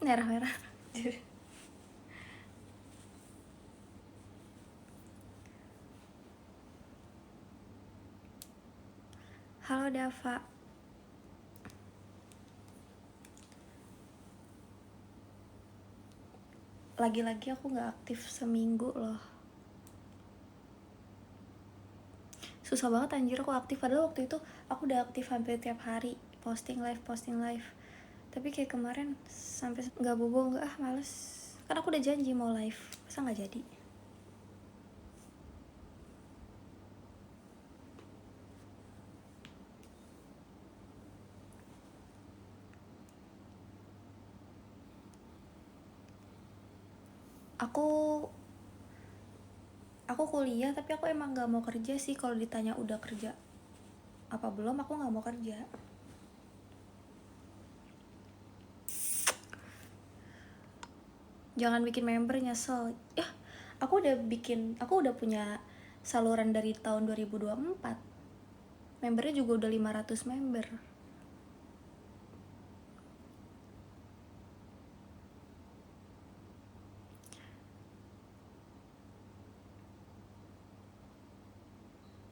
merah-merah. Halo Dava. Lagi-lagi aku gak aktif seminggu loh. Susah banget anjir aku aktif. Padahal waktu itu aku udah aktif hampir tiap hari. Posting live. Tapi kayak kemarin sampai gak bobo, gak males. Kan aku udah janji mau live. Masa gak jadi? Aku kuliah tapi aku emang gak mau kerja sih. Kalau ditanya udah kerja apa belum, aku gak mau kerja. Jangan bikin member, nyesel. Ya, aku udah punya saluran dari tahun 2024. Membernya juga udah 500 member.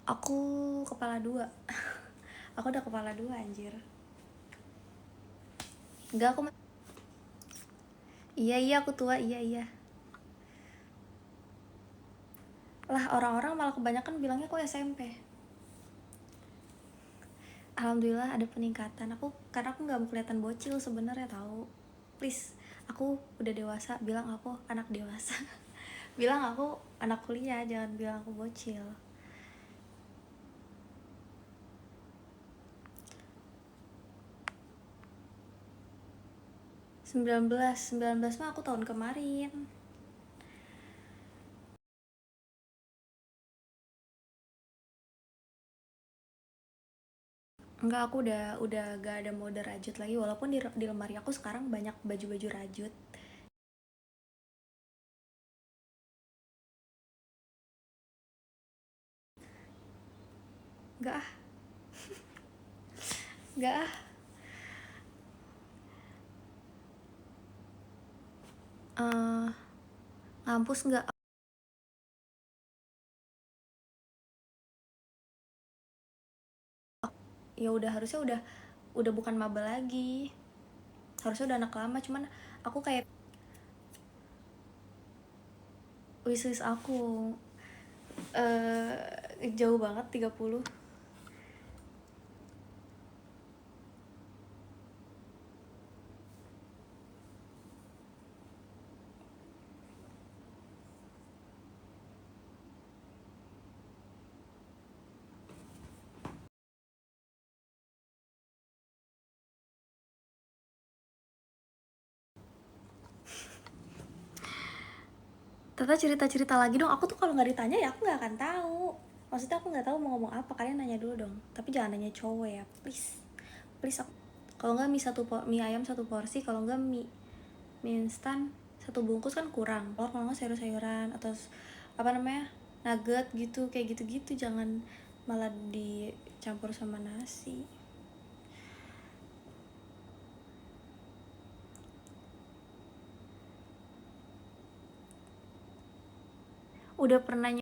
Aku kepala 2. Aku udah kepala 2 anjir. Enggak, aku iya aku tua, iya. Lah orang-orang malah kebanyakan bilangnya aku SMP. Alhamdulillah ada peningkatan. Karena aku nggak mau kelihatan bocil sebenarnya, tahu. Please, aku udah dewasa, bilang aku anak dewasa. Bilang aku anak kuliah, jangan bilang aku bocil. 19 mah aku tahun kemarin. Enggak, aku udah gak ada mode rajut lagi. Walaupun di lemari aku sekarang banyak baju-baju rajut. Enggak ah. Enggak ah. Ngampus enggak. Ya udah, harusnya udah bukan maba lagi. Harusnya udah anak lama, cuman aku kayak wishlist aku jauh banget 30. Tata cerita-cerita lagi dong. Aku tuh kalau nggak ditanya ya aku nggak akan tahu. Maksudnya aku nggak tahu mau ngomong apa. Kalian nanya dulu dong. Tapi jangan nanya cowok ya, please aku. Kalau nggak mie ayam satu porsi, kalau nggak mie instan satu bungkus kan kurang. Kalau nggak sayur-sayuran atau apa namanya, nugget gitu, kayak gitu-gitu. Jangan malah dicampur sama nasi. Udah pernah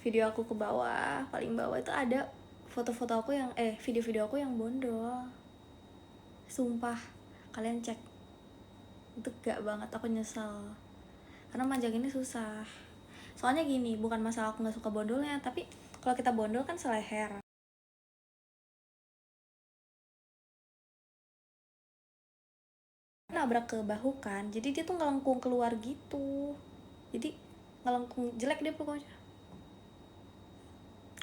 video aku ke bawah, paling bawah itu ada foto-foto aku yang video-video aku yang bondol. Sumpah, kalian cek. Itu gak banget, aku nyesel. Karena manjang ini susah. Soalnya gini, bukan masalah aku gak suka bondolnya, tapi kalau kita bondol kan seleher. Nabrak ke bahu kan, jadi dia tuh ngelengkung keluar gitu. Jadi ngelengkung, jelek dia pokoknya.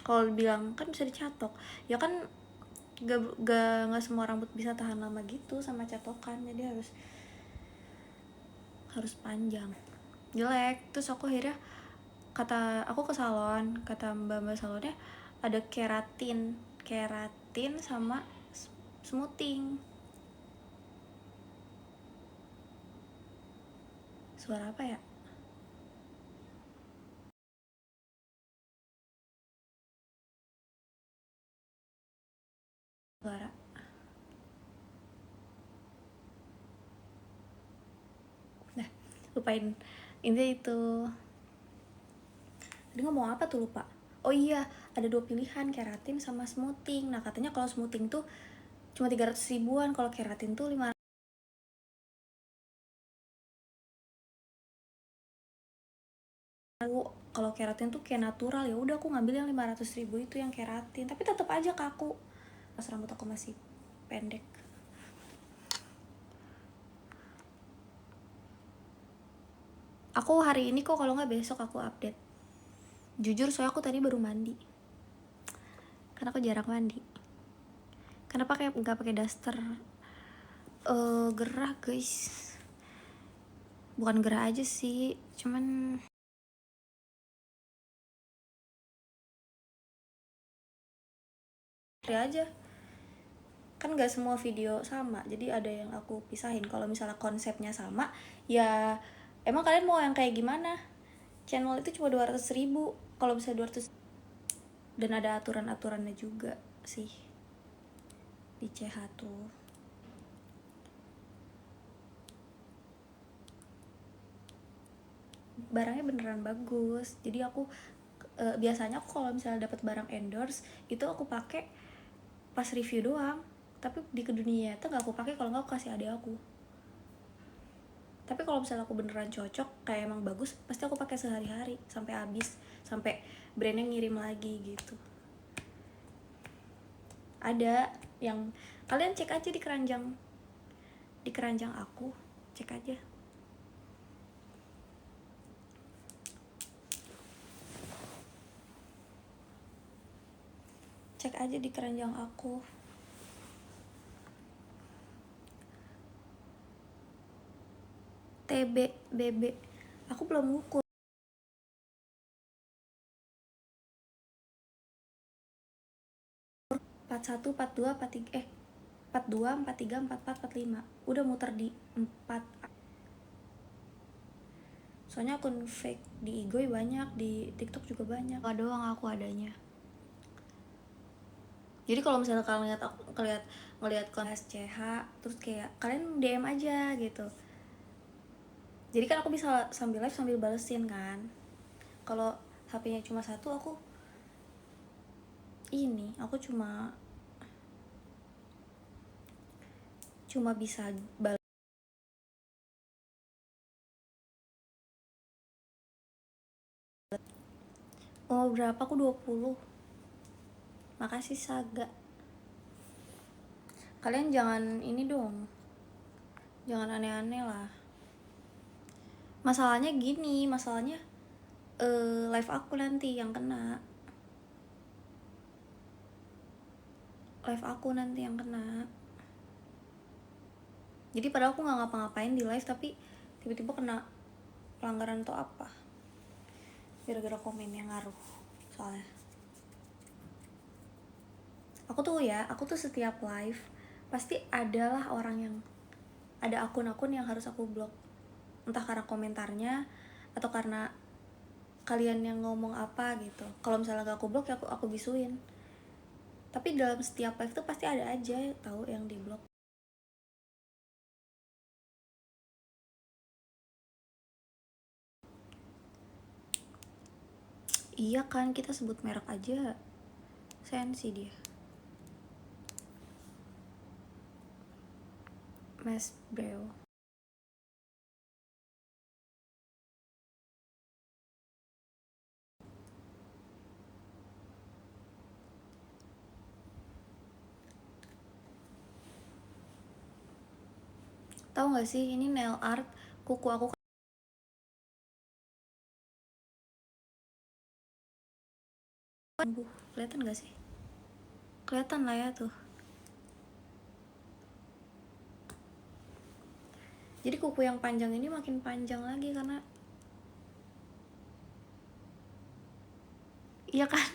Kalau bilang kan bisa dicatok, ya kan gak semua rambut bisa tahan lama gitu sama catokan, jadi harus panjang. Jelek. Terus aku akhirnya aku ke salon, kata mbak salonnya ada keratin sama smoothing. Suara apa ya? lupain. Intinya itu. Tadi ngomong apa tuh, lupa. Oh iya, ada 2 pilihan, keratin sama smoothing. Nah katanya kalau smoothing tuh cuma 300 ribuan, kalau keratin tuh 500. Kalau keratin tuh kayak natural, ya udah aku ngambil yang 500 ribu itu yang keratin, tapi tetap aja kaku pas rambut aku masih pendek. Aku hari ini kok, kalau nggak besok aku update. Jujur soalnya aku tadi baru mandi, karena aku jarang mandi. Kenapa kayak nggak pakai daster? Gerah guys, bukan gerah aja sih, cuman ya aja kan nggak semua video sama, jadi ada yang aku pisahin. Kalau misalnya konsepnya sama, ya emang kalian mau yang kayak gimana? Channel itu cuma 200 ribu, kalau bisa 200. Dan ada aturan-aturannya juga sih di CH tuh. Barangnya beneran bagus, jadi aku biasanya aku kalau misalnya dapat barang endorse itu aku pakai pas review doang, tapi di ke dunia itu nggak aku pakai, kalau nggak aku kasih adik aku. Tapi kalau misalnya aku beneran cocok, kayak emang bagus, pasti aku pakai sehari-hari sampai habis, sampai brandnya ngirim lagi gitu. Ada yang kalian cek aja di keranjang aku, cek aja. Cek aja di keranjang aku. TB, BB. Aku belum ngukur. 41, 42, 43, 42, 43, 44, 45. Udah muter di 4. Soalnya akun fake di Igoy banyak, di TikTok juga banyak. Gak doang aku adanya. Jadi kalau misalnya kalian ngeliat kelas CH, terus kayak kalian DM aja gitu. Jadi kan aku bisa sambil live sambil balesin kan. Kalau HP-nya cuma satu, aku cuma bisa balas. Oh berapa? Aku 20. Makasih Saga. Kalian jangan ini dong, jangan aneh-aneh lah. Masalahnya gini, live aku nanti yang kena. Live aku nanti yang kena. Jadi padahal aku nggak ngapa-ngapain di live, tapi tiba-tiba kena pelanggaran atau apa, gara-gara komen yang ngaruh. Soalnya aku tuh setiap live pasti adalah orang yang, ada akun-akun yang harus aku blok, entah karena komentarnya atau karena kalian yang ngomong apa gitu. Kalau misalnya gak aku blok, ya aku bisuin. Tapi dalam setiap live tuh pasti ada aja tahu yang di blok. Iya kan, kita sebut merek aja sensi dia. Mas Bro. Tahu nggak sih, ini nail art kuku aku tumbuh. Kelihatan nggak sih? Kelihatan lah ya tuh. Jadi kuku yang panjang ini makin panjang lagi karena, iya kan?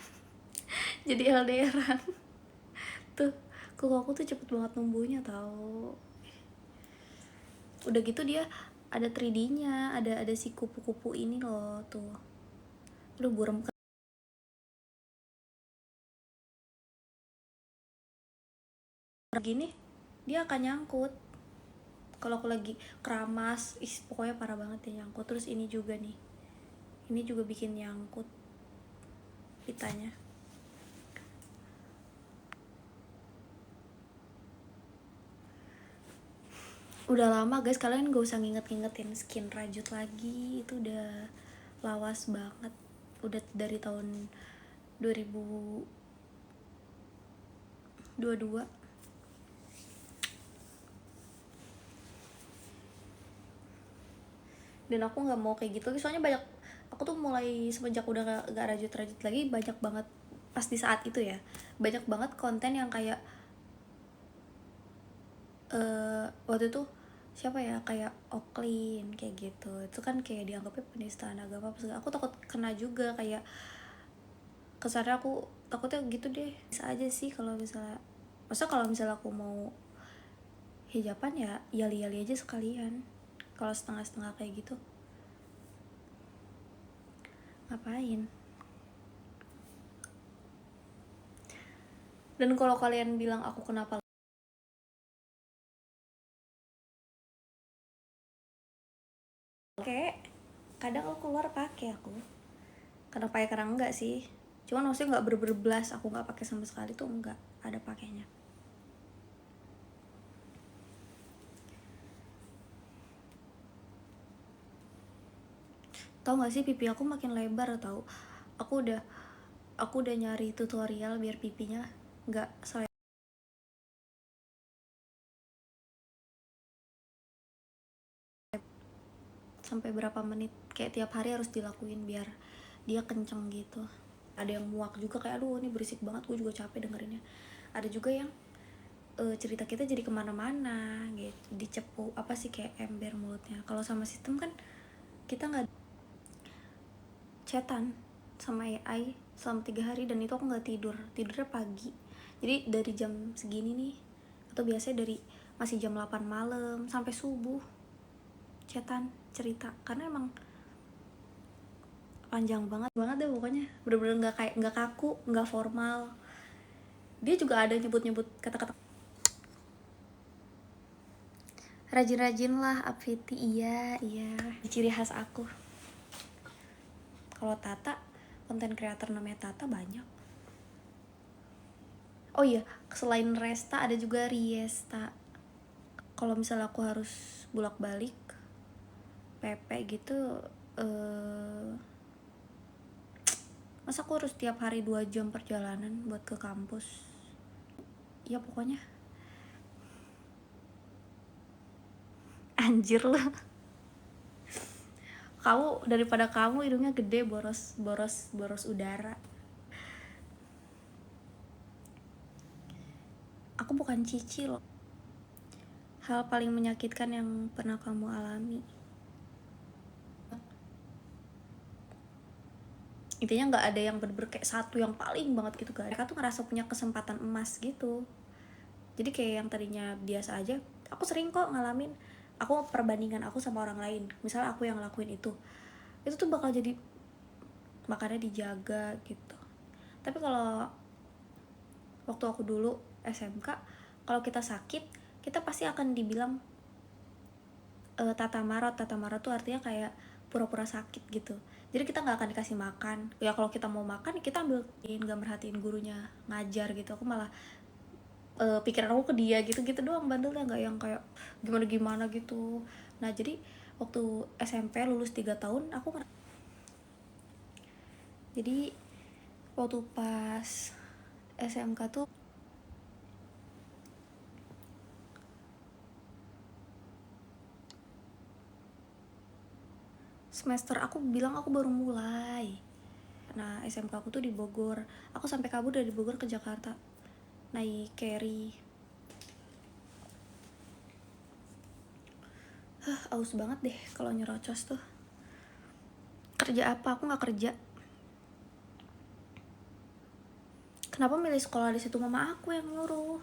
Jadi LDRan. Tuh, kuku aku tuh cepet banget numbuhnya tahu. Udah gitu dia ada 3D-nya, ada si kupu-kupu ini loh tuh. Aduh burem gini, dia akan nyangkut. kalau aku lagi keramas, pokoknya parah banget ya nyangkut. Terus ini juga nih, ini juga bikin nyangkut pitanya. Udah lama guys, kalian gak usah ngingetin skin rajut lagi, itu udah lawas banget, udah dari tahun 2022. Dan aku nggak mau kayak gitu lagi, soalnya banyak, aku tuh mulai semenjak udah gak rajut-rajut lagi, banyak banget pas di saat itu ya, banyak banget konten yang kayak waktu itu siapa ya, kayak Oklin kayak gitu, itu kan kayak dianggapnya penistaan agama. Aku takut kena juga, kayak kesannya aku takutnya gitu deh. Bisa aja sih kalau misalnya, masa kalau misalnya aku mau hijaban ya yali-yali aja sekalian, kalau setengah-setengah kayak gitu ngapain. Dan kalau kalian bilang aku kenapa, kayak kadang aku keluar pakai, aku kadang pakai kadang enggak sih, cuman maksudnya nggak berblas aku nggak pakai sama sekali tuh, enggak ada pakainya. Tahu nggak sih, pipi aku makin lebar tau. Aku udah nyari tutorial biar pipinya nggak sampai berapa menit, kayak tiap hari harus dilakuin biar dia kenceng gitu. Ada yang muak juga, kayak aduh ini berisik banget, gue juga capek dengerinnya. Ada juga yang cerita kita jadi kemana-mana gitu, dicepu apa sih, kayak ember mulutnya. Kalau sama sistem kan kita nggak chatan sama AI selama 3 hari, dan itu aku nggak tidurnya pagi. Jadi dari jam segini nih, atau biasanya dari masih jam 8 malam sampai subuh chatan cerita, karena emang panjang banget deh pokoknya, bener-bener nggak kaku, nggak formal. Dia juga ada nyebut kata-kata rajin-rajin lah Apviti. Iya ciri khas aku. Kalau Tata, konten kreator namanya Tata banyak. Oh iya, selain Resta ada juga Riesta. Kalau misalnya aku harus bolak-balik PP gitu, masa aku harus tiap hari 2 jam perjalanan buat ke kampus. Ya pokoknya anjir lah. Kamu, daripada kamu hidungnya gede, boros udara. Aku bukan cici loh. Hal paling menyakitkan yang pernah kamu alami. Intinya nggak ada yang bener-bener kayak satu yang paling banget gitu, guys. Mereka tuh ngerasa punya kesempatan emas gitu. Jadi kayak yang tadinya biasa aja, aku sering kok ngalamin, aku perbandingan aku sama orang lain. Misalnya aku yang ngelakuin itu tuh bakal jadi, makanya dijaga gitu. Tapi kalau waktu aku dulu SMK, kalau kita sakit, kita pasti akan dibilang tata marot tuh artinya kayak pura-pura sakit gitu. Jadi kita nggak akan dikasih makan. Ya kalau kita mau makan, kita ambil, nggak merhatiin gurunya ngajar gitu. Aku malah pikiran aku ke dia gitu doang bandelnya, nggak yang kayak gimana gitu. Nah jadi waktu SMP lulus 3 tahun aku jadi waktu pas SMK tuh semester, aku bilang aku baru mulai. Nah SMK aku tuh di Bogor, aku sampai kabur dari Bogor ke Jakarta naik carry. Aus banget deh kalau nyerocos tuh. Kerja apa? Aku nggak kerja. Kenapa milih sekolah di situ? Mama aku yang nyuruh.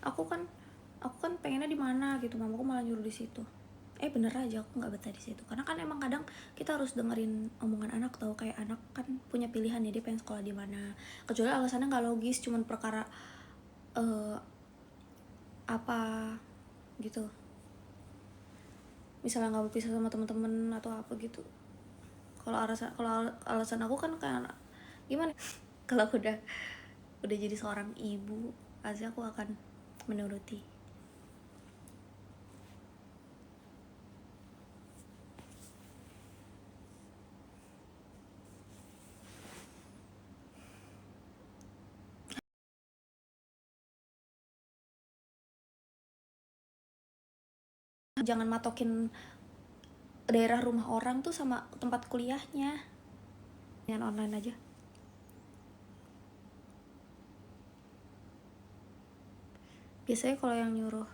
Aku kan pengennya di mana gitu, mamaku malah nyuruh di situ. Bener aja aku nggak betah di situ, karena kan emang kadang kita harus dengerin omongan anak, tau, kayak anak kan punya pilihan ya, dia pengen sekolah di mana, kecuali alasannya nggak logis, cuman perkara apa gitu. misalnya nggak berpisah sama teman-teman atau apa gitu. Kalau alasan aku kan kayak gimana, kalau udah jadi seorang ibu pasti aku akan menuruti. Jangan matokin daerah rumah orang tuh sama tempat kuliahnya, dengan online aja. Biasanya kalau yang nyuruh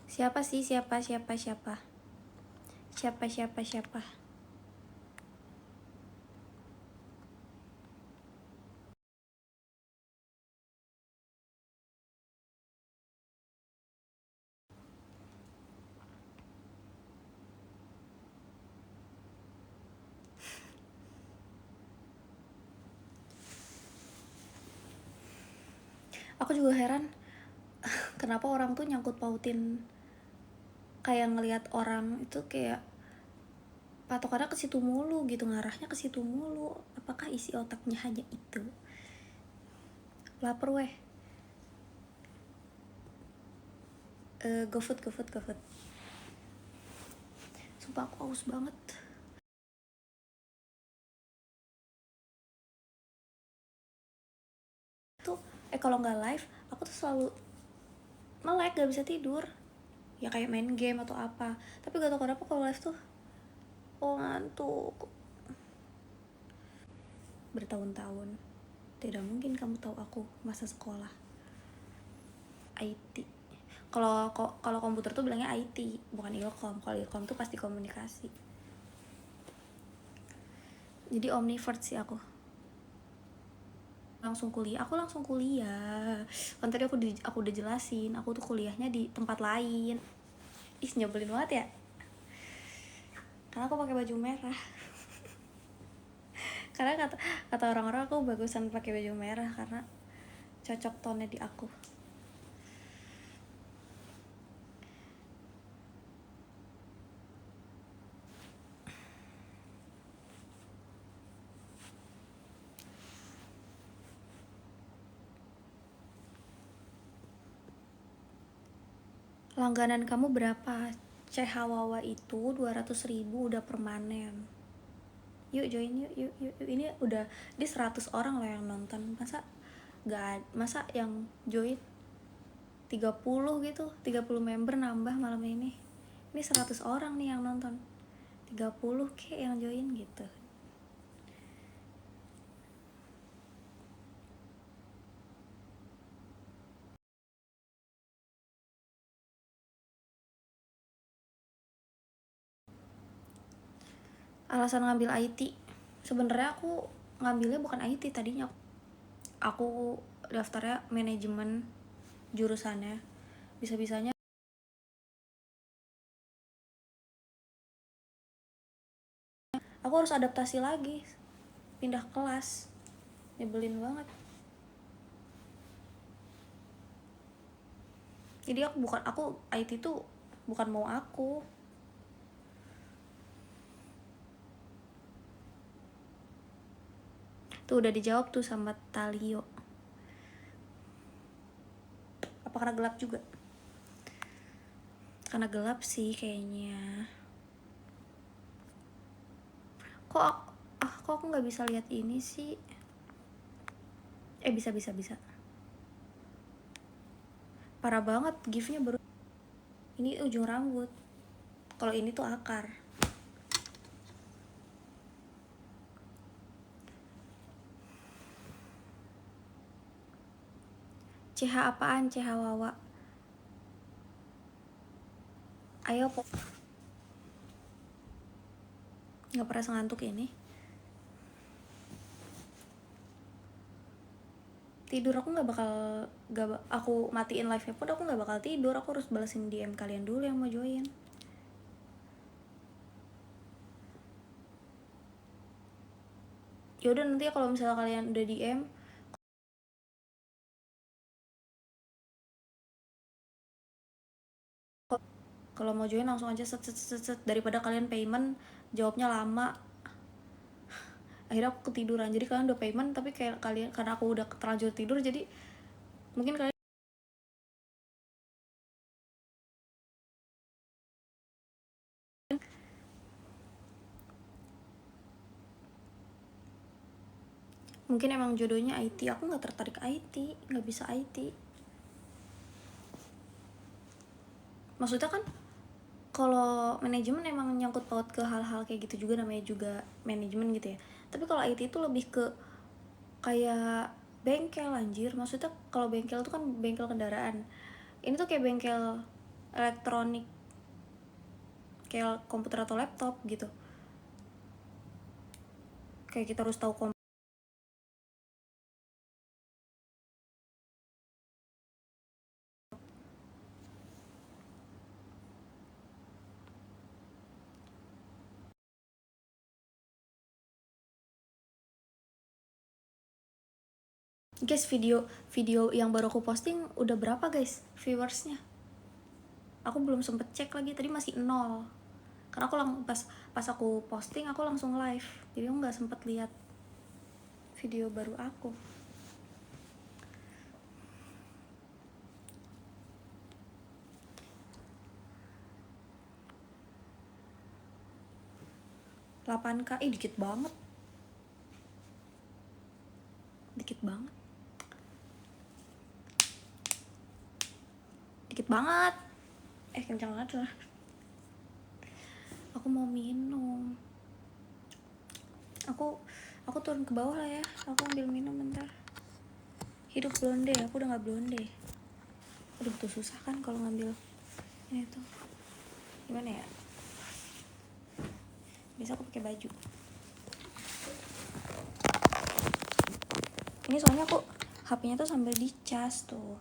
siapa sih, siapa aku juga heran kenapa orang tuh nyangkut pautin, kayak ngelihat orang itu kayak patokannya ke situ mulu gitu, ngarahnya ke situ mulu. Apakah isi otaknya hanya itu? Laper weh. GoFood. Sumpah aku haus banget. Tuh, kalau nggak live, aku tuh selalu melek, gak bisa tidur. Ya kayak main game atau apa. Tapi gak tau kenapa kalau live tuh, ngantuk. Bertahun-tahun. Tidak mungkin kamu tahu aku masa sekolah. IT. Kalau komputer tuh bilangnya IT, bukan ilkom. Kalau ilkom tuh pasti komunikasi. Jadi omnivert sih aku. Aku langsung kuliah. Kan tadi aku udah jelasin, aku tuh kuliahnya di tempat lain. Ih, nyebelin banget ya. Karena aku pakai baju merah. Karena kata orang-orang aku bagusan pakai baju merah karena cocok tone di aku. Langganan kamu berapa? Cehawawa itu 200.000 udah permanen. Yuk join yuk. Ini udah di 100 orang loh yang nonton. Masa yang join 30 gitu, 30 member nambah malam ini. Ini 100 orang nih yang nonton. 30 kayak yang join gitu. Alasan ngambil IT, sebenarnya aku ngambilnya bukan IT tadinya. Aku daftarnya manajemen jurusannya. Bisa-bisanya aku harus adaptasi lagi, pindah kelas. Nyebelin banget. Jadi aku IT tuh bukan mau aku. Tuh udah dijawab tuh sama Talio. Apa karena gelap juga? Karena gelap sih kayaknya. Kok aku nggak bisa lihat ini sih? Bisa. Parah banget gifnya baru. Ini ujung rambut. Kalau ini tuh akar. CH apaan? CH Wawa. Ayo kok. Nggak pernah ngantuk ini. Tidur aku aku matiin live-nya pun aku nggak bakal tidur. Aku harus balesin DM kalian dulu yang mau join. Yaudah nanti kalau misalnya kalian udah DM Kalau mau join langsung aja set set set set, daripada kalian payment jawabnya lama. Akhirnya aku ketiduran. Jadi kalian udah payment tapi kayak kalian, karena aku udah terlanjur tidur, jadi mungkin kalian mungkin emang jodohnya IT. Aku nggak tertarik IT, nggak bisa IT. Maksudnya kan kalau manajemen emang nyangkut paut ke hal-hal kayak gitu juga, namanya juga manajemen gitu ya. Tapi kalau IT itu lebih ke kayak bengkel anjir. Maksudnya kalau bengkel tuh kan bengkel kendaraan, ini tuh kayak bengkel elektronik, kayak komputer atau laptop gitu. Kayak kita harus tahu guys. Video yang baru aku posting udah berapa guys viewersnya? Aku belum sempet cek lagi, tadi masih 0. Karena aku pas aku posting aku langsung live, jadi aku nggak sempet lihat video baru aku. K dikit banget, dikit banget, dikit banget. Kencang banget lah. Aku mau minum. Aku turun ke bawah lah ya. Aku ambil minum bentar. Hidup blonde, aku udah nggak blonde. Aduh tuh susah kan kalau ngambil ini tuh. Gimana ya? Biasa aku pakai baju. Ini soalnya aku HP-nya tuh sambil dicas tuh.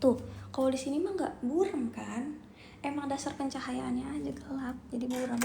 Tuh, kalau di sini mah nggak buram kan? Emang dasar pencahayaannya aja gelap, jadi buram.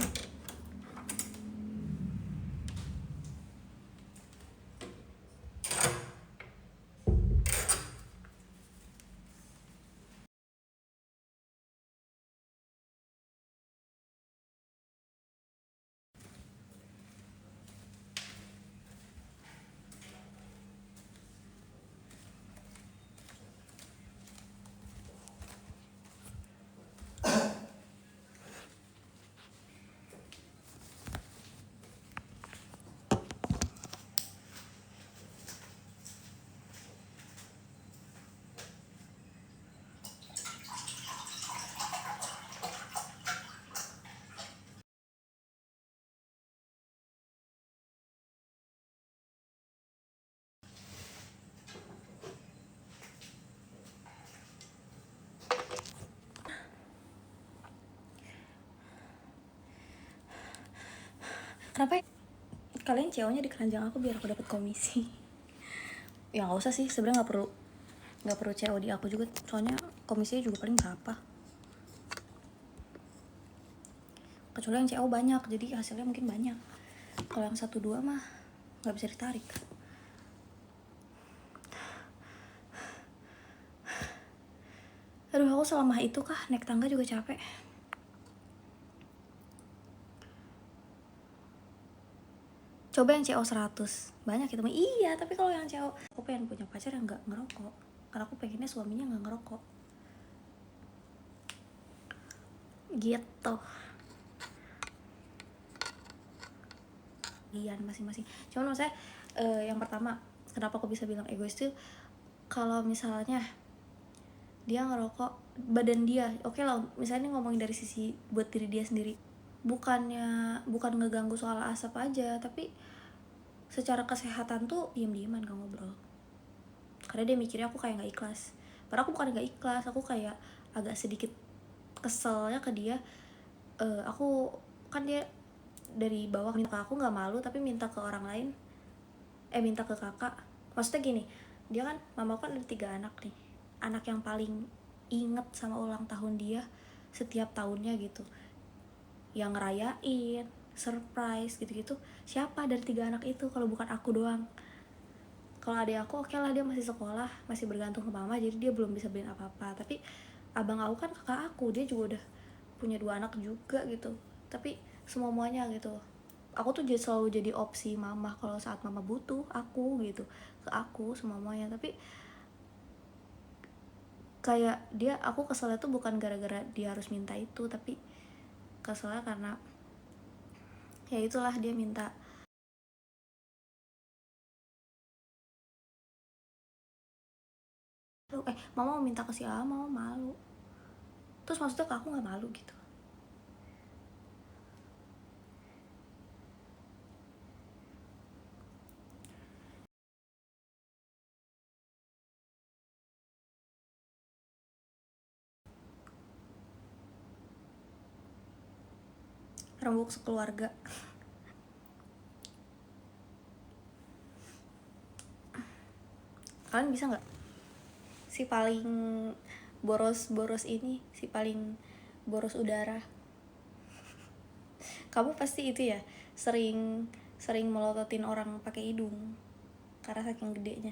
Kenapa kalian ceweknya di keranjang aku biar aku dapat komisi? Ya nggak usah sih, sebenarnya nggak perlu CO di aku juga, soalnya komisinya juga paling berapa. Kecuali yang CO banyak, jadi hasilnya mungkin banyak. Kalau yang 1-2 mah nggak bisa ditarik. Aduh, aku selama itu kah naik tangga juga capek. Coba yang CO 100 banyak itu mah. Iya, tapi kalau yang CO, aku pengen punya pacar yang nggak ngerokok, karena aku pengennya suaminya nggak ngerokok gitu. Gian masing-masing. Cuman maksudnya yang pertama, kenapa aku bisa bilang egois tuh, kalau misalnya dia ngerokok badan dia oke lah, misalnya ngomongin dari sisi buat diri dia sendiri, bukan ngeganggu soal asap aja, tapi secara kesehatan tuh diem-dieman gak ngobrol, karena dia mikirnya aku kayak nggak ikhlas. Padahal aku bukan nggak ikhlas, aku kayak agak sedikit keselnya ke dia. Aku kan dia dari bawah minta ke aku nggak malu, tapi minta ke orang lain, minta ke kakak. Maksudnya gini, dia kan, mama kan ada 3 anak nih, anak yang paling inget sama ulang tahun dia setiap tahunnya gitu, yang ngerayain, surprise gitu-gitu, siapa dari 3 anak itu kalau bukan aku doang. Kalau adik aku oke lah, dia masih sekolah, masih bergantung ke mama, jadi dia belum bisa beliin apa-apa. Tapi abang aku kan kakak aku, dia juga udah punya 2 anak juga gitu, tapi semuanya gitu. Aku tuh jadi selalu jadi opsi mama kalau saat mama butuh aku gitu, ke aku semuanya. Tapi kayak dia, aku keselnya tuh bukan gara-gara dia harus minta itu, tapi keselnya karena ya itulah, dia minta mama mau minta ke si A, mama malu. Terus maksudnya ke aku nggak malu gitu. Rembuk sekeluarga. Kalian bisa nggak, si paling boros ini, si paling boros udara, kamu pasti itu ya, sering sering melototin orang pakai hidung karena saking gedenya.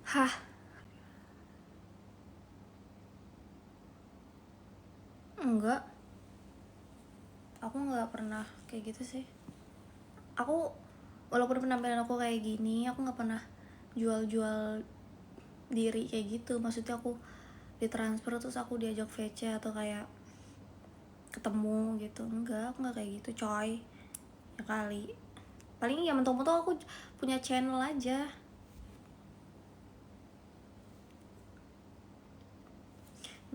Hah, enggak, aku nggak pernah kayak gitu sih. Aku walaupun penampilan aku kayak gini, aku nggak pernah jual-jual diri kayak gitu. Maksudnya aku ditransfer terus aku diajak VC atau kayak ketemu gitu, enggak, aku nggak kayak gitu coy. Ya kali, paling ya mentok-mentok aku punya channel aja.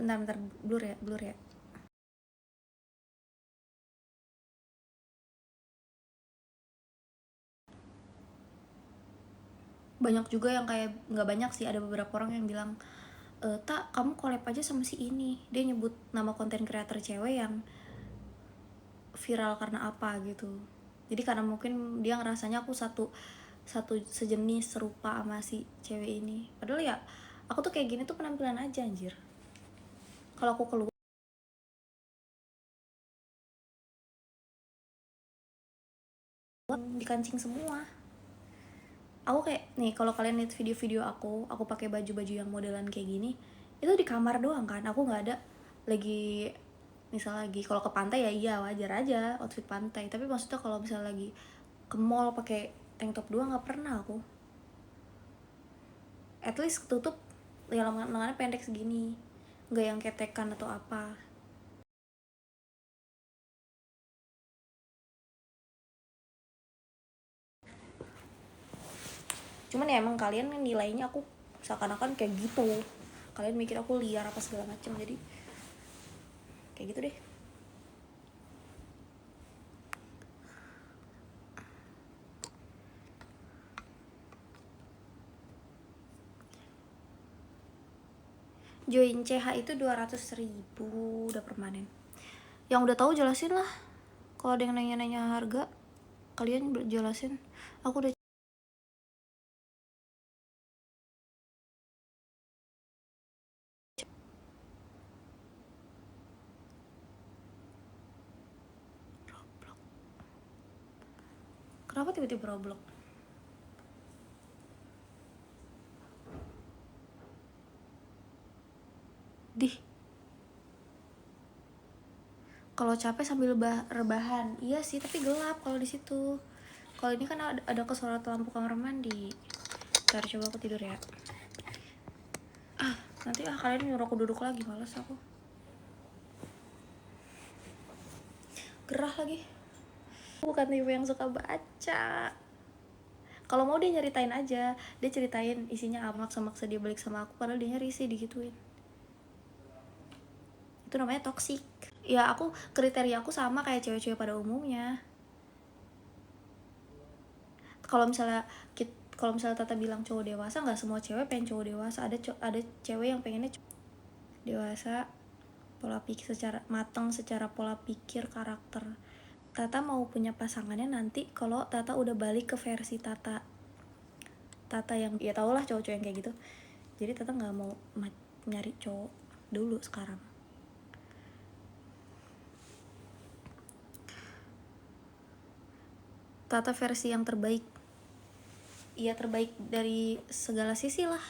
Bentar blur ya, blur ya. Banyak juga yang kayak, nggak banyak sih, ada beberapa orang yang bilang, tak kamu collab aja sama si ini, dia nyebut nama konten kreator cewek yang viral karena apa gitu. Jadi karena mungkin dia ngerasanya aku satu satu sejenis, serupa sama si cewek ini, padahal ya aku tuh kayak gini tuh penampilan aja anjir. Kalau aku keluar dikancing semua. Aku kayak nih, kalau kalian lihat video-video aku pakai baju-baju yang modelan kayak gini, itu di kamar doang kan, aku nggak ada lagi, misal lagi kalau ke pantai ya iya wajar aja outfit pantai, tapi maksudnya kalau misal lagi ke mall pakai tank top doang nggak pernah aku. At least tutup ya, lengannya pendek segini, nggak yang ketekan atau apa. Cuman ya emang kalian kan nilainya aku seakan-akan kayak gitu, kalian mikir aku liar apa segala macam, jadi kayak gitu deh. Join CH itu 200.000 udah permanen. Yang udah tahu jelasin lah. Kalau ada yang nanya-nanya harga, kalian jelasin. Aku udah. Kenapa tiba-tiba Roblox? Dih, kalau capek sambil rebahan, iya sih, tapi gelap kalau di situ. Kalau ini kan ada kesorot lampu kamar mandi. Ntar coba aku tidur ya. Nanti kalian nyuruh aku duduk lagi, males aku. Gerah lagi. Bukan tipe yang suka baca. Kalau mau dia nyeritain aja, dia ceritain isinya apa, maksa-maksa dia balik sama aku padahal dia risih digituin. Itu namanya toxic. Ya aku, kriteria aku sama kayak cewek-cewek pada umumnya. Kalau misalnya Tata bilang cowok dewasa, nggak semua cewek pengen cowok dewasa. Ada cewek yang pengennya dewasa, pola pikir secara matang, secara pola pikir, karakter. Tata mau punya pasangannya nanti kalau Tata udah balik ke versi Tata yang ya tau lah cowok-cowok yang kayak gitu. Jadi Tata nggak mau nyari cowok dulu sekarang. Tata versi yang terbaik. Iya, terbaik dari segala sisi lah.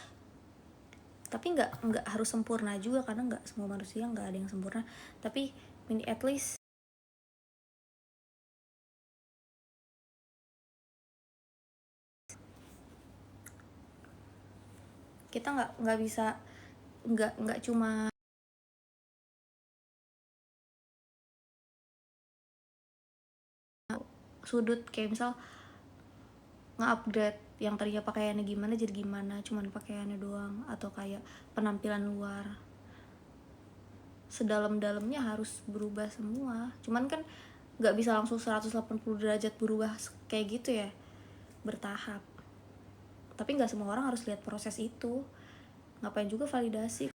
Tapi nggak harus sempurna juga, karena nggak semua manusia nggak ada yang sempurna. Tapi at least kita nggak bisa nggak cuma sudut kayak misal nge-upgrade yang tadinya pakaiannya gimana jadi gimana, cuman pakaiannya doang, atau kayak penampilan luar. Sedalam-dalamnya harus berubah semua. Cuman kan nggak bisa langsung 180 derajat berubah kayak gitu ya, bertahap. Tapi nggak semua orang harus lihat proses itu. Ngapain juga validasi?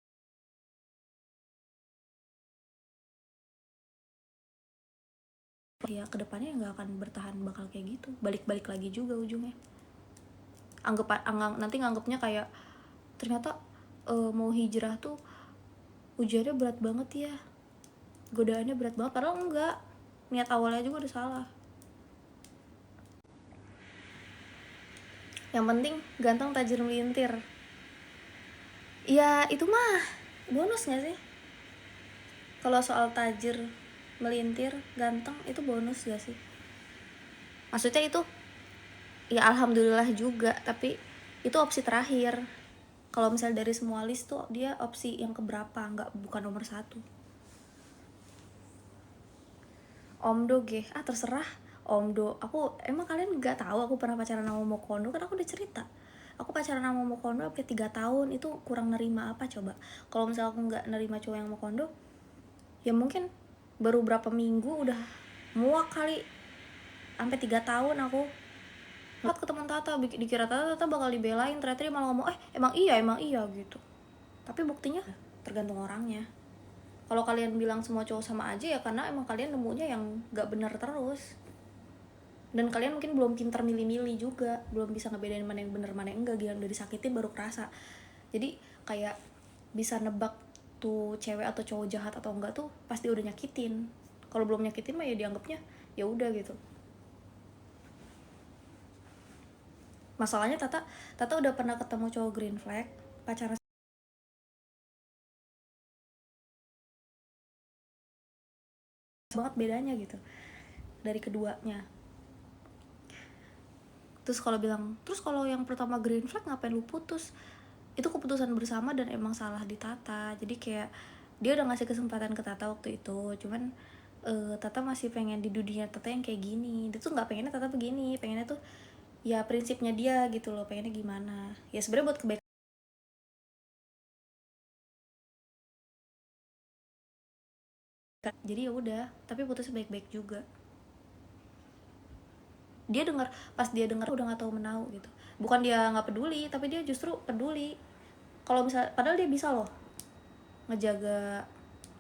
Ya kedepannya nggak akan bertahan, bakal kayak gitu, balik-balik lagi juga ujungnya. Nanti nganggapnya kayak ternyata mau hijrah tuh ujiannya berat banget ya, godaannya berat banget, padahal enggak, niat awalnya juga udah salah. Yang penting ganteng, tajir, melintir. Ya itu mah bonus gak sih? Kalau soal tajir, melintir, ganteng itu bonus gak sih? Maksudnya itu ya alhamdulillah juga, tapi itu opsi terakhir. Kalau misalnya dari semua list tuh dia opsi yang keberapa, bukan nomor 1. Omdo terserah Omdo. Emang kalian nggak tahu aku pernah pacaran sama Mokondo? Kan aku udah cerita, aku pacaran sama Mokondo sampai 3 tahun. Itu kurang nerima apa coba? Kalau misalnya aku nggak nerima cowok yang Mokondo, ya mungkin baru berapa minggu udah muak kali. Sampai 3 tahun aku ke teman Tata, dikira Tata bakal dibelain, ternyata dia malah ngomong emang iya gitu. Tapi buktinya tergantung orangnya. Kalau kalian bilang semua cowok sama aja, ya karena emang kalian nemunya yang gak benar terus. Dan kalian mungkin belum pintar milih-milih juga, belum bisa ngebedain mana yang benar mana yang enggak. Gila, udah disakitin baru kerasa. Jadi kayak bisa nebak tuh cewek atau cowok jahat atau enggak tuh pasti udah nyakitin. Kalau belum nyakitin mah ya dianggapnya ya udah gitu. Masalahnya Tata udah pernah ketemu cowok green flag, pacaran banget bedanya gitu dari keduanya. Terus kalau yang pertama green flag ngapain lu putus? Itu keputusan bersama dan emang salah di Tata. Jadi kayak dia udah ngasih kesempatan ke Tata waktu itu, cuman Tata masih pengen di dunia Tata yang kayak gini. Dia tuh nggak pengennya Tata begini, pengennya tuh ya prinsipnya dia gitu loh, pengennya gimana ya sebenarnya buat kebaikan. Jadi ya udah, tapi putusnya baik-baik juga. Pas dia dengar udah nggak tahu menau gitu. Bukan dia nggak peduli, tapi dia justru peduli. Kalau misal padahal dia bisa loh ngejaga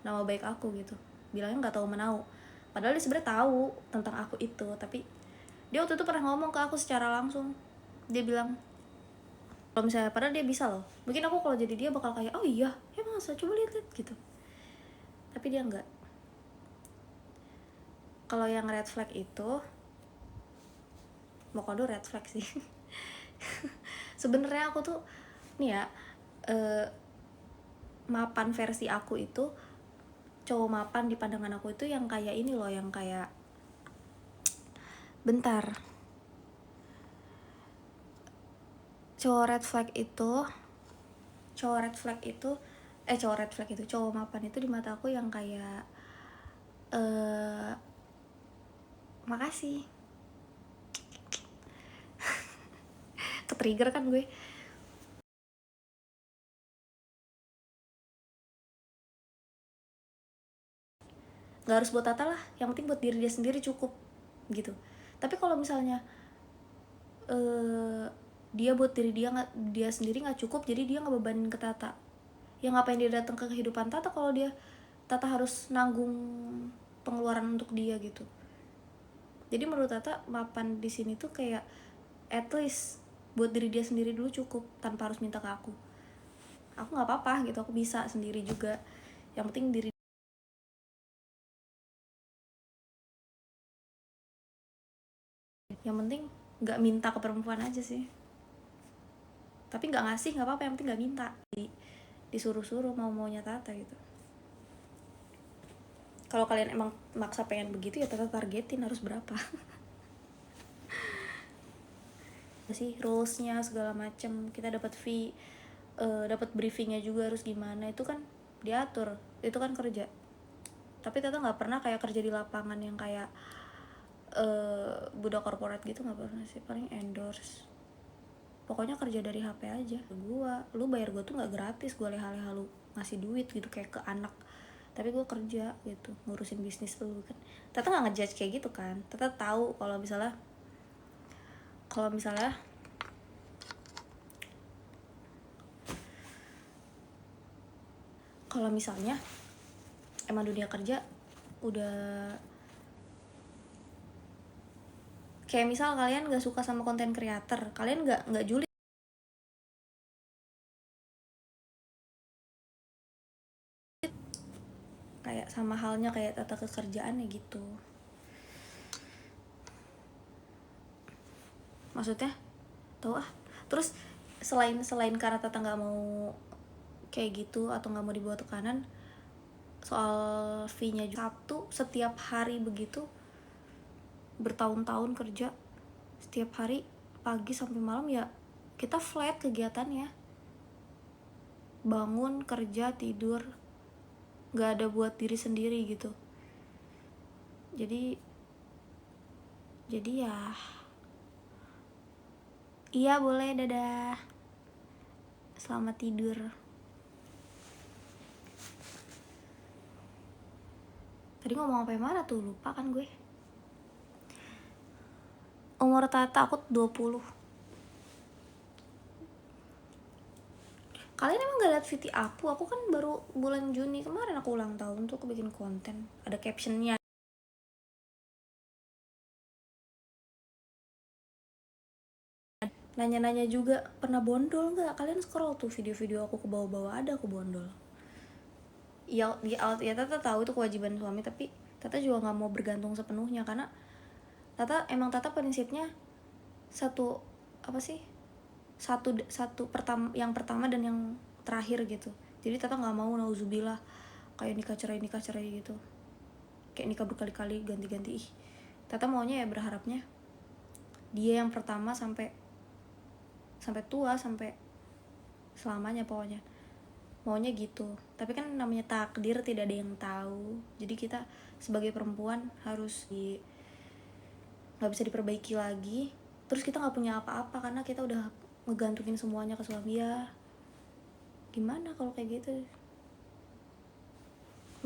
nama baik aku gitu, bilangnya nggak tahu menau, padahal dia sebenarnya tahu tentang aku itu. Tapi dia waktu itu pernah ngomong ke aku secara langsung, dia bilang kalau misalnya, padahal dia bisa loh, mungkin aku kalau jadi dia bakal kayak oh iya ya masa, coba lihat gitu. Tapi dia nggak. Kalau yang red flag itu mau kado red flag sih. Sebenarnya aku tuh nih ya, mapan versi aku itu, cowok mapan di pandangan aku itu yang kayak ini loh, yang kayak bentar, cowok red flag itu cowok mapan itu di mata aku yang kayak makasih. Ketrigger kan gue. Nggak harus buat Tata lah, yang penting buat diri dia sendiri cukup gitu. Tapi kalau misalnya dia buat diri dia sendiri nggak cukup, jadi dia nggak bebanin ke Tata, ya ngapain dia datang ke kehidupan Tata kalau dia Tata harus nanggung pengeluaran untuk dia gitu. Jadi menurut Tata mapan di sini tuh kayak at least buat diri dia sendiri dulu cukup, tanpa harus minta ke aku nggak apa-apa gitu, aku bisa sendiri juga, yang penting diri, yang penting nggak minta ke perempuan aja sih. Tapi nggak ngasih nggak apa-apa, yang penting nggak minta, disuruh-suruh maunya Tata gitu. Kalau kalian emang maksa pengen begitu ya Tata targetin harus berapa sih rulesnya segala macem. Kita dapat fee, dapat briefingnya juga harus gimana, itu kan diatur, itu kan kerja. Tapi Tata nggak pernah kayak kerja di lapangan yang kayak budak korporat gitu, nggak pernah sih. Paling endorse, pokoknya kerja dari HP aja. Lu bayar gue tuh nggak gratis, gue leha-leha lu ngasih duit gitu kayak ke anak, tapi gue kerja gitu ngurusin bisnis lu kan. Tata nggak ngejudge kayak gitu kan. Tata tahu kalau misalnya emang dunia kerja udah kayak misal kalian nggak suka sama konten creator, kalian nggak julid kayak sama halnya kayak tata kekerjaannya gitu. Maksudnya tahu ah. Terus selain karena Tata nggak mau kayak gitu atau nggak mau dibawa tekanan soal fee-nya, Sabtu setiap hari begitu bertahun-tahun kerja setiap hari pagi sampai malam ya, kita flat kegiatannya, bangun kerja tidur, nggak ada buat diri sendiri gitu. Jadi ya iya boleh, dadah, selamat tidur. Tadi ngomong apa yang mana tuh, lupa kan gue. Umur Tata aku 20. Kalian emang gak liat VT aku kan baru bulan Juni kemarin aku ulang tahun tuh aku bikin konten, ada captionnya. Nanya-nanya juga pernah bondol nggak, kalian scroll tuh video-video aku ke bawah-bawah, ada aku bondol. Ya Tata tahu itu kewajiban suami, tapi Tata juga nggak mau bergantung sepenuhnya, karena Tata prinsipnya satu apa sih, satu yang pertama dan yang terakhir gitu. Jadi Tata nggak mau nauzubillah kayak nikah cerai gitu, kayak nikah berkali-kali ganti-ganti. Tata maunya ya berharapnya dia yang pertama sampai tua, sampai selamanya pokoknya, maunya gitu. Tapi kan namanya takdir tidak ada yang tahu, jadi kita sebagai perempuan harus nggak bisa diperbaiki lagi. Terus kita nggak punya apa-apa karena kita udah ngegantungin semuanya ke suami. Ya gimana kalau kayak gitu,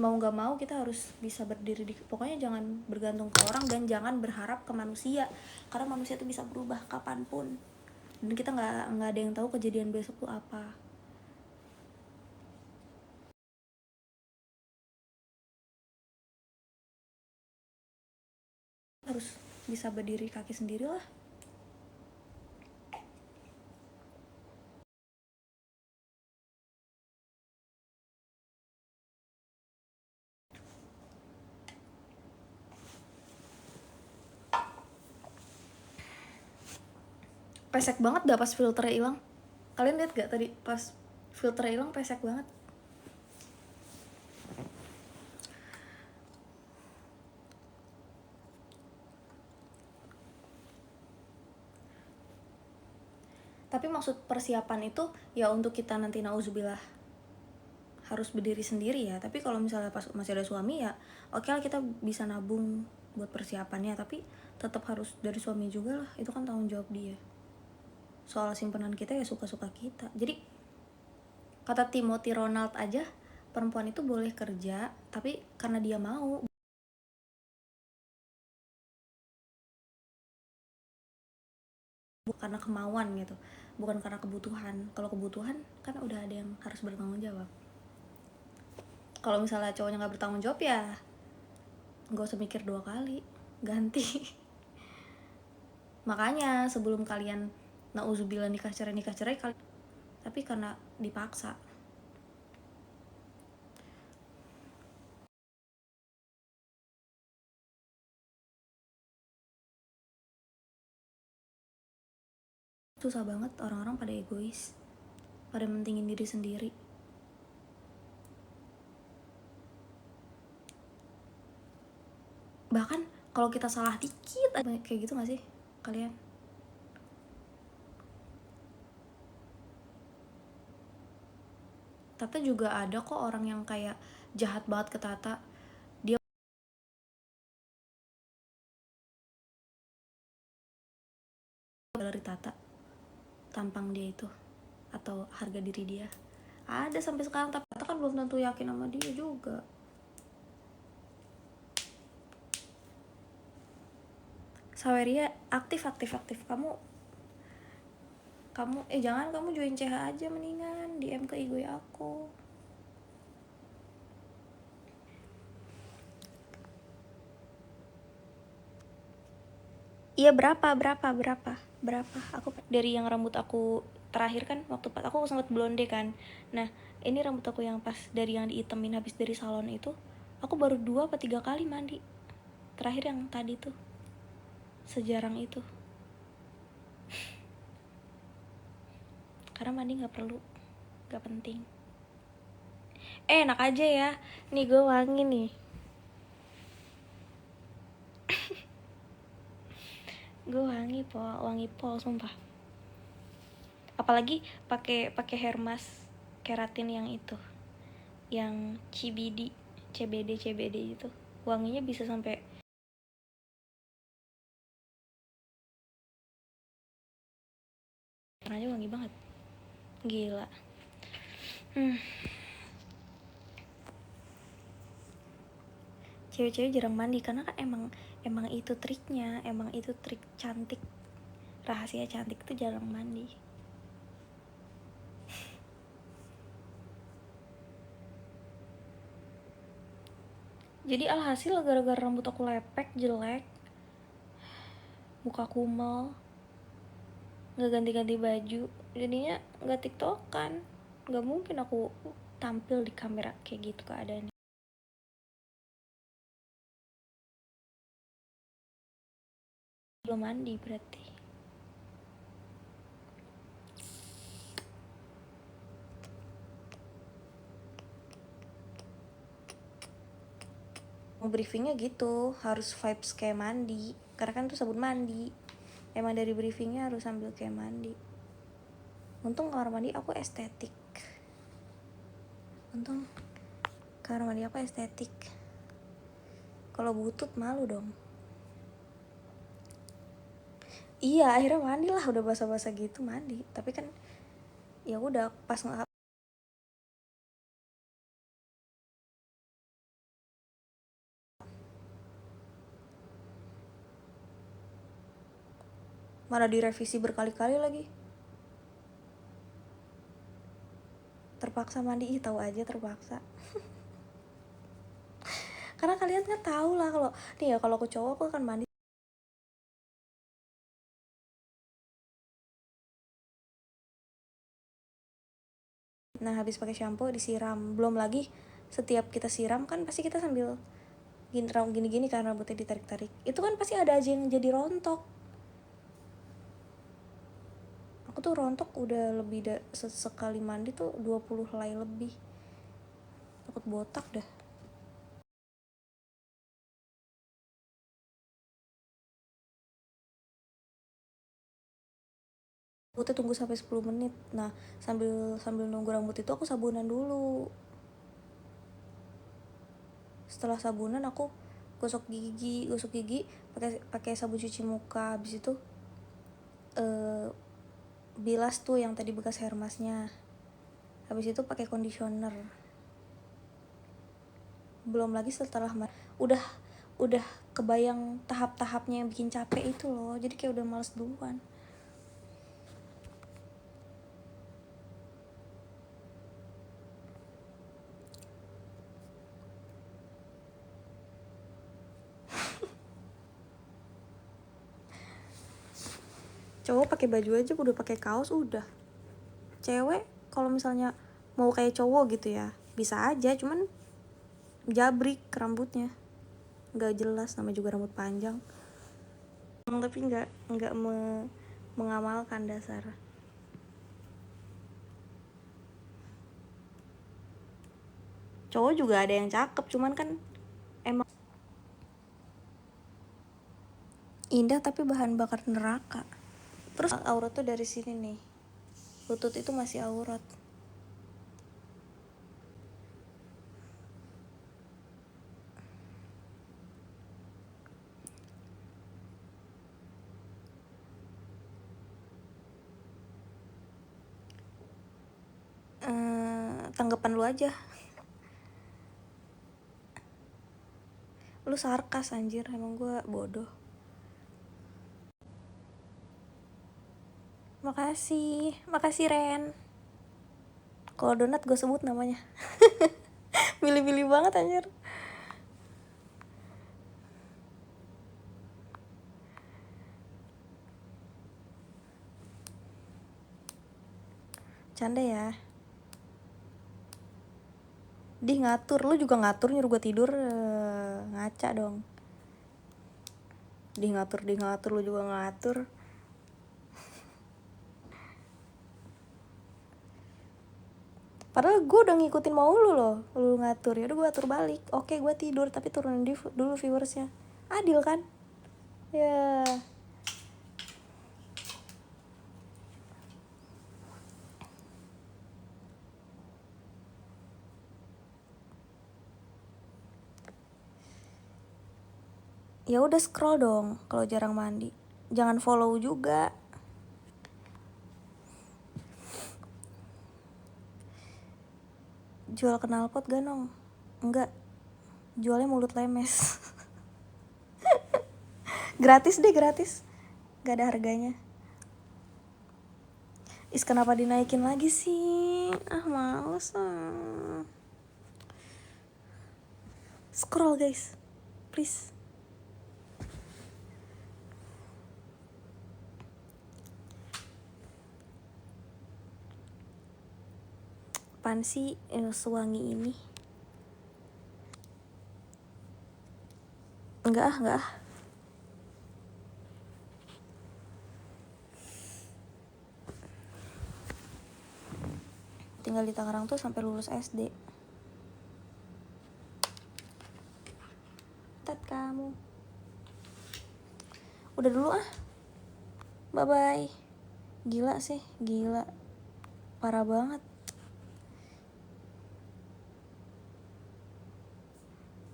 mau nggak mau kita harus bisa berdiri pokoknya jangan bergantung ke orang dan jangan berharap ke manusia, karena manusia itu bisa berubah kapanpun dan kita nggak ada yang tahu kejadian besok tuh apa. Harus bisa berdiri kaki sendiri lah. Pesek banget gak pas filternya hilang? Kalian lihat gak tadi pas filternya hilang, pesek banget. Tapi maksud persiapan itu ya untuk kita nanti nauzubillah harus berdiri sendiri ya. Tapi kalau misalnya pas masih ada suami ya oke lah, kita bisa nabung buat persiapannya, tapi tetap harus dari suami juga lah, itu kan tanggung jawab dia. Soal simpanan kita ya suka-suka kita. Jadi kata Timothy Ronald aja, perempuan itu boleh kerja tapi karena dia mau, bukan karena kemauan gitu, bukan karena kebutuhan. Kalau kebutuhan kan udah ada yang harus bertanggung jawab. Kalau misalnya cowoknya nggak bertanggung jawab ya nggak usah mikir 2 kali, ganti. Makanya sebelum kalian nauzubillah nikah cerai kalian, tapi karena dipaksa. Susah banget, orang-orang pada egois, pada mentingin diri sendiri. Bahkan kalau kita salah dikit kayak gitu gak sih kalian? Tata juga ada kok orang yang kayak jahat banget ke Tata. Dia dari Tata, tampang dia itu atau harga diri dia ada sampai sekarang, tapi Tata kan belum tentu yakin sama dia juga. Saweria aktif. Kamu jangan, kamu join CH aja mendingan, DM ke IG aku. Iya, berapa aku dari yang rambut aku terakhir kan, waktu aku sempat blonde kan. Nah ini rambut aku yang pas dari yang diitemin habis dari salon itu, aku baru 2 atau 3 kali mandi terakhir, yang tadi tuh. Sejarang itu. Karena mandi nggak perlu, nggak penting. Enak aja ya, nih gue wangi nih. Gue wangi pol sumpah. Apalagi pakai hair mask keratin yang itu, yang CBD itu, wanginya bisa sampai aja wangi banget, gila. Cewek-cewek jarang mandi karena kan emang itu triknya, emang itu trik cantik, rahasia cantik itu jarang mandi. Jadi alhasil gara-gara rambut aku lepek, jelek, muka kumel, nggak ganti-ganti baju, jadinya nggak tiktokan. Nggak mungkin aku tampil di kamera kayak gitu keadaannya. Belum mandi berarti. Briefingnya gitu, harus vibes kayak mandi, karena kan itu sabun mandi. Emang dari briefingnya harus sambil kayak mandi. Untung kamar mandi aku estetik. Kalau butut malu dong. Iya, akhirnya mandi lah, udah basah-basah gitu mandi. Tapi kan ya udah pas mana direvisi berkali-kali lagi. Terpaksa mandi, tahu aja terpaksa. Karena kalian kan tahu lah kalau nih ya, kalau aku cowok aku akan mandi. Nah habis pakai shampoo disiram, belum lagi setiap kita siram kan pasti kita sambil gini kan, rambutnya ditarik-tarik, itu kan pasti ada aja yang jadi rontok. Aku tuh rontok udah lebih sekali mandi tuh 20 helai lebih, takut botak dah. Rambutnya tunggu sampai 10 menit. Nah sambil nunggu rambut itu aku sabunan dulu. Setelah sabunan aku gosok gigi pakai sabun cuci muka. Habis itu bilas tuh yang tadi bekas hair masknya. Habis itu pakai conditioner. Belum lagi setelah udah kebayang tahap-tahapnya yang bikin capek itu loh, jadi kayak udah males duluan. Cowok pakai baju aja udah pakai kaos udah. Cewek kalau misalnya mau kayak cowok gitu ya bisa aja, cuman jabrik rambutnya, nggak jelas, nama juga rambut panjang. Tapi nggak mengamalkan dasar. Cowok juga ada yang cakep, cuman kan emang indah tapi bahan bakar neraka. Terus aurat tuh dari sini nih, lutut itu masih aurat. Tanggapan lu aja. Lu sarkas anjir, emang gue bodoh. Makasih Ren. Kalau donat gue sebut namanya. Milih-milih banget anjir. Canda ya. Ngatur, lu juga ngatur nyuruh gue tidur, ngaca dong. Ngatur, lu juga ngatur. Padahal gue udah ngikutin mau lu loh, lu ngatur, ya udah gue atur balik. Oke, gue tidur tapi turunin dulu viewersnya. Adil kan? Ya. Ya udah scroll dong kalau jarang mandi. Jangan follow juga. Jual knalpot gak nong? Enggak. Jualnya mulut lemes. Gratis deh, gratis. Gak ada harganya. Kenapa dinaikin lagi sih? Males ah. Scroll guys, please. Apaan sih sewangi ini? Enggak ah. Tinggal di Tangerang tuh sampai lulus SD. Tet kamu. Udah dulu ah. Bye bye. Gila sih, gila. Parah banget.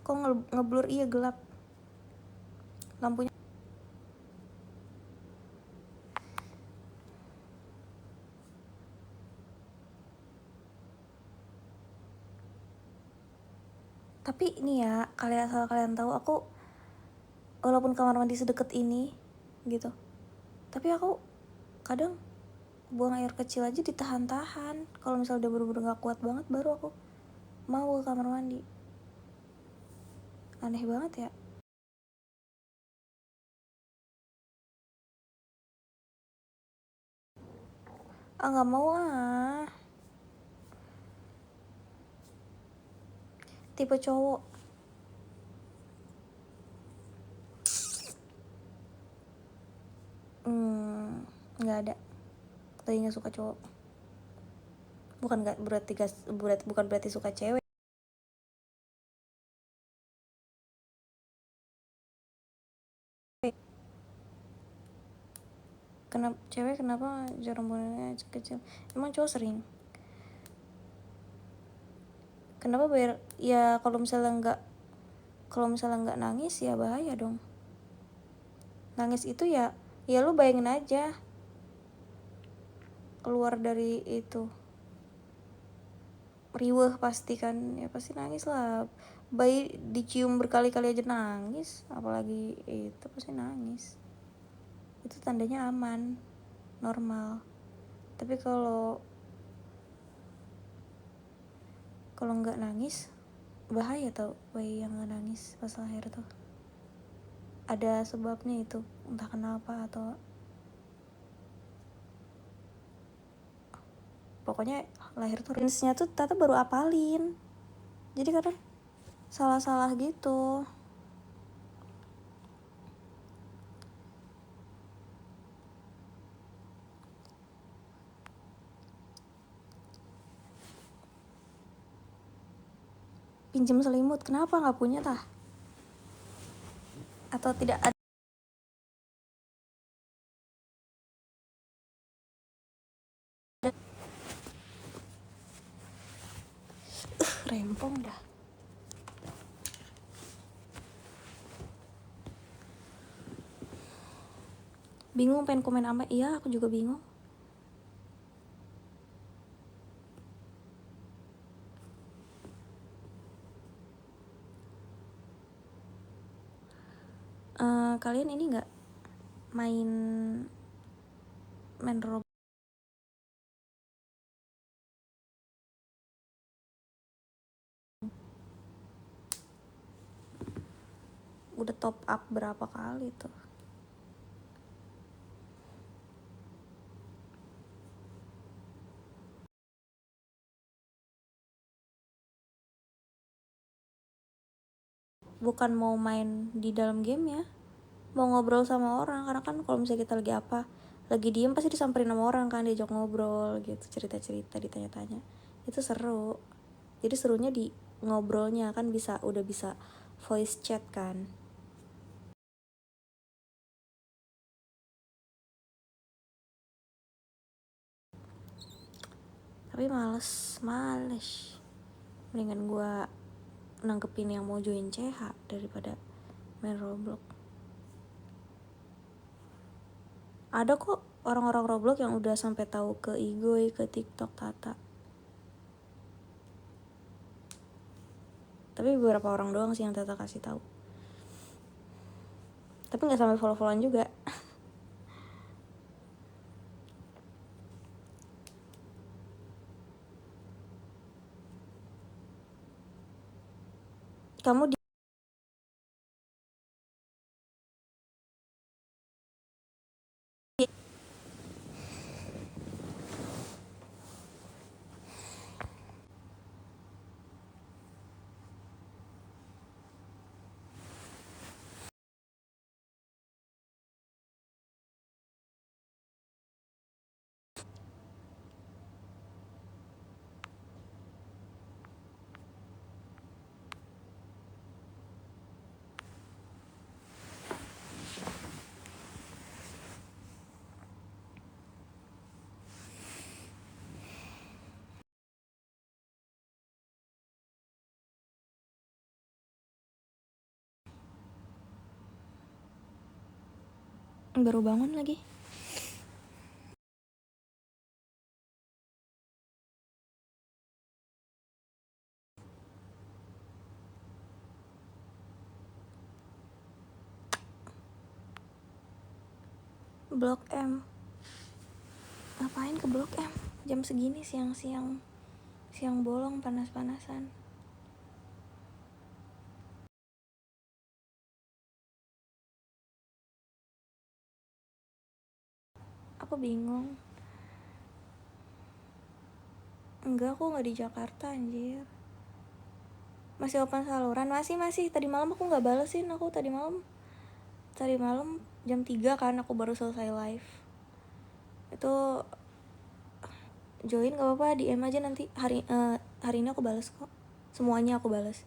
Kok ngeblur, iya gelap. Lampunya. Tapi ini ya, asal kalian tahu, aku walaupun kamar mandi sedekat ini gitu, tapi aku kadang buang air kecil aja ditahan-tahan. Kalau misalnya udah bener-bener gak kuat banget baru aku mau ke kamar mandi. Aneh banget ya. Gak mau ah. Tipe cowok. Gak ada. Lagi gak suka cowok. Bukan berarti suka cewek. Kenapa jarum bonekanya kecil? Emang cowok sering? Kenapa bayar? Ya kalau misalnya nggak nangis ya bahaya dong. Nangis itu ya lu bayangin aja, keluar dari itu riweh pasti kan, ya pasti nangis lah. Bayi dicium berkali-kali aja nangis, apalagi itu pasti nangis. Itu tandanya aman, normal. Tapi kalau nggak nangis bahaya tau. Bayi yang nggak nangis pas lahir tuh ada sebabnya itu, entah kenapa atau pokoknya lahir tuh range-nya tuh Tata baru apalin, jadi kadang salah-salah gitu. Pinjam selimut, kenapa nggak punya tah? Atau tidak ada? Rempong dah. Bingung pengen komen apa? Iya, aku juga bingung. Kalian ini nggak main Roblox? Udah top up berapa kali tuh? Bukan mau main di dalam game ya, mau ngobrol sama orang. Karena kan kalau misalnya kita lagi diem pasti disamperin sama orang kan, diajak ngobrol gitu, cerita-cerita, ditanya-tanya, itu seru. Jadi serunya di ngobrolnya kan, udah bisa voice chat kan. Tapi males mendingan gue nangkepin yang mau join CH daripada main Roblox. Ada kok orang-orang Roblox yang udah sampai tahu ke Igoy, ke TikTok Tata. Tapi beberapa orang doang sih yang Tata kasih tahu. Tapi nggak sampai follow-followan juga. Kamu di baru bangun lagi. Blok M. Ngapain ke Blok M? Jam segini siang-siang. Siang bolong, panas-panasan. Aku bingung. Enggak, aku nggak di Jakarta anjir. Masih open saluran, masih. Tadi malam aku nggak balesin, aku tadi malam jam 3 kan aku baru selesai live. Itu join gak apa-apa, DM aja nanti. Hari ini aku balas kok. Semuanya aku balas.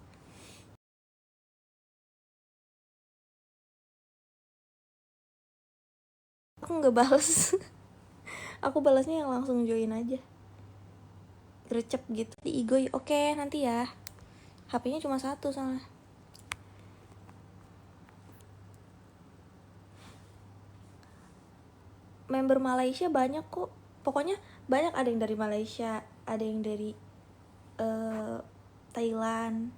Aku nggak balas. Aku balasnya yang langsung join aja. Gercep gitu di Igoy. Oke, nanti ya. HP-nya cuma satu soalnya. Member Malaysia banyak kok. Pokoknya banyak, ada yang dari Malaysia, ada yang dari Thailand.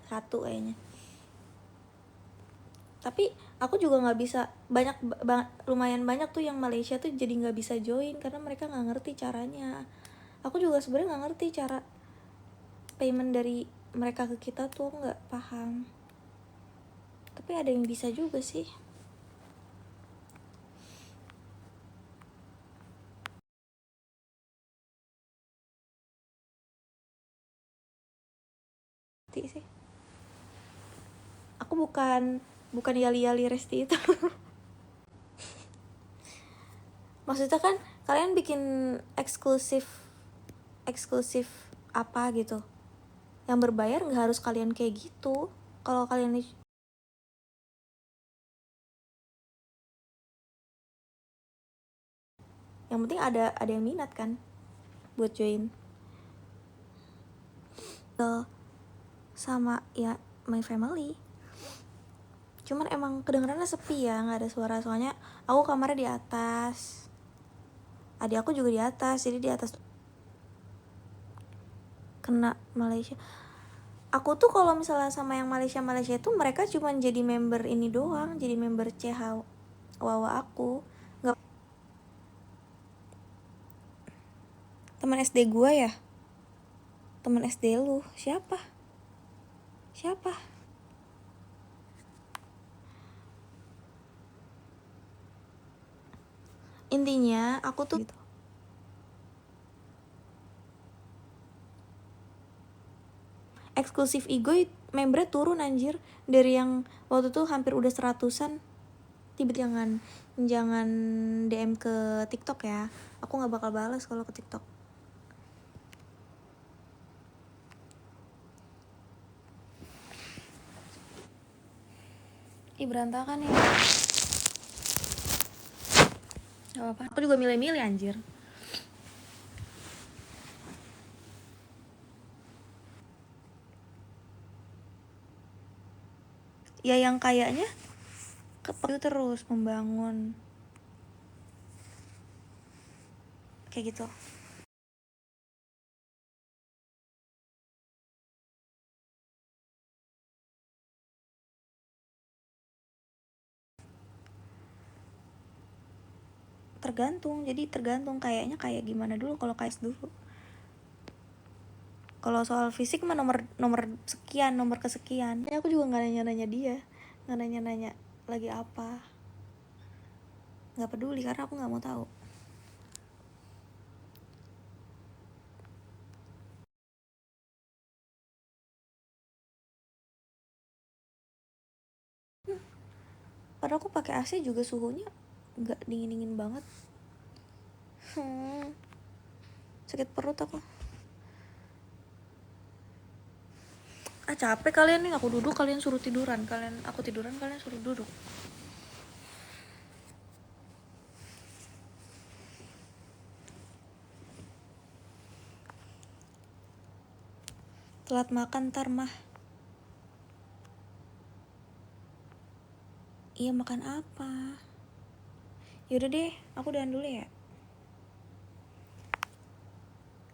Satu kayaknya. Tapi aku juga nggak bisa lumayan banyak tuh yang Malaysia tuh jadi nggak bisa join karena mereka nggak ngerti caranya. Aku juga sebenarnya nggak ngerti cara payment dari mereka ke kita tuh, nggak paham. Tapi ada yang bisa juga sih. sih. Aku bukan Yali Resti itu. Maksudnya kan kalian bikin eksklusif apa gitu yang berbayar, nggak harus kalian kayak gitu. Kalau kalian yang penting ada yang minat kan buat join. Sama ya My Family, cuman emang kedengarannya sepi ya, nggak ada suara. Soalnya aku kamarnya di atas, adik aku juga di atas, jadi di atas. Kena Malaysia. Aku tuh kalau misalnya sama yang Malaysia itu mereka cuma jadi member ini doang, jadi member CH Wawa aku. Nggak. Teman SD gua ya, teman SD lu siapa? Intinya aku tuh gitu. Eksklusif ego membernya turun anjir, dari yang waktu tuh hampir udah 100-an. Jangan DM ke TikTok ya, aku nggak bakal balas kalau ke TikTok. Ih berantakan ya. Gak apa-apa, aku juga milih-milih anjir. Ya yang kayaknya itu terus membangun kayak gitu. Tergantung kayaknya kayak gimana dulu. Kalau kayak dulu, kalau soal fisik mah nomor sekian, nomor kesekian ya. Aku juga nggak nanya dia, nggak nanya lagi apa, nggak peduli karena aku nggak mau tahu. Padahal aku pakai AC juga suhunya nggak dingin banget. Sakit perut aku. Capek kalian nih, aku duduk kalian suruh tiduran, aku tiduran kalian suruh duduk. Telat makan ntar mah. Iya makan apa? Yaudah deh, aku udahan dulu ya.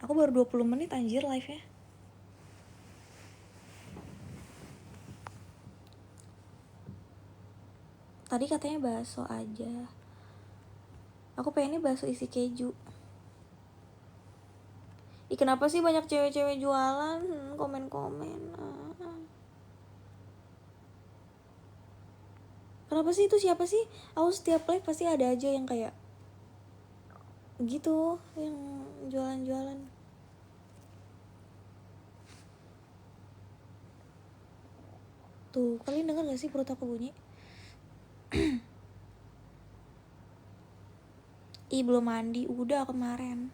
Aku baru 20 menit anjir live-nya. Tadi katanya bakso aja. Aku pengennya bakso isi keju. Ih kenapa sih banyak cewek-cewek jualan? Komen-komen. Kenapa sih itu, siapa sih? Aku setiap live pasti ada aja yang kayak gitu, yang jualan-jualan. Tuh, kalian denger gak sih perut aku bunyi? Ih belum mandi, udah kemarin